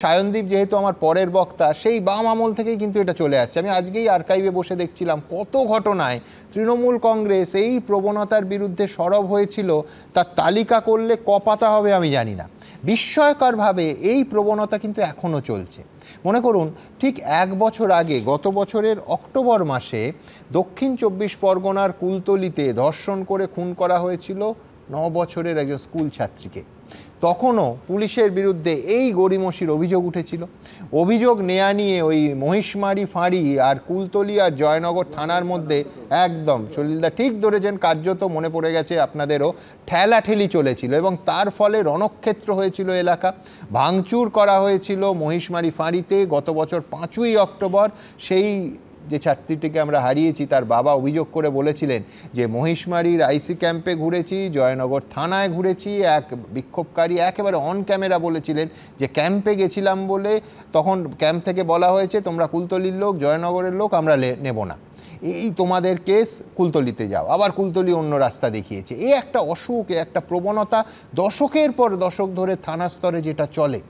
সায়নদীপ যেহেতু আমার পরের বক্তা, সেই বাম আমল থেকেই কিন্তু এটা চলে আসছে। আমি আজকেই আর্কাইভে বসে দেখছিলাম কত ঘটনায় তৃণমূল কংগ্রেস এই প্রবণতার বিরুদ্ধে সরব হয়েছিল, তার তালিকা করলে কপাতা হবে আমি জানি না। বিস্ময়করভাবে এই প্রবণতা কিন্তু এখনও চলছে। মনে করুন, ঠিক এক বছর আগে গত বছরের অক্টোবর মাসে দক্ষিণ 24 পরগনার কুলতলিতে ধর্ষণ করে খুন করা হয়েছিল 9 বছরের একজন স্কুল ছাত্রীকে। তখনও পুলিশের বিরুদ্ধে এই গড়িমসির অভিযোগ উঠেছিল। অভিযোগ নেয়া নিয়ে ওই মহিষমারি ফাঁড়ি আর কুলতলি আর জয়নগর থানার মধ্যে একদম সলিলদা ঠিক ধরেছেন, কার্যত মনে পড়ে গেছে আপনাদেরও, ঠেলাঠেলি চলেছিল এবং তার ফলে রণক্ষেত্র হয়েছিল এলাকা। ভাঙচুর করা হয়েছিল মহিষমারি ফাঁড়িতে গত বছর 5ই অক্টোবর। সেই যে ছাত্রীটিকে আমরা হারিয়েছি, তার বাবা অভিযোগ করে বলেছিলেন যে মহিষমারির আইসি ক্যাম্পে ঘুরেছি, জয়নগর থানায় ঘুরেছি। এক বিক্ষোভকারী একেবারে অন ক্যামেরা বলেছিলেন যে ক্যাম্পে গেছিলাম বলে তখন ক্যাম্প থেকে বলা হয়েছে তোমরা কুলতলির লোক, জয়নগরের লোক, আমরা নেব না, এই তোমাদের কেস, কুলতলিতে যাও। আবার কুলতলি অন্য রাস্তা দেখিয়েছে। এই একটা অসুখ, একটা প্রবণতা দশকের পর দশক ধরে থানা স্তরে যেটা চলে।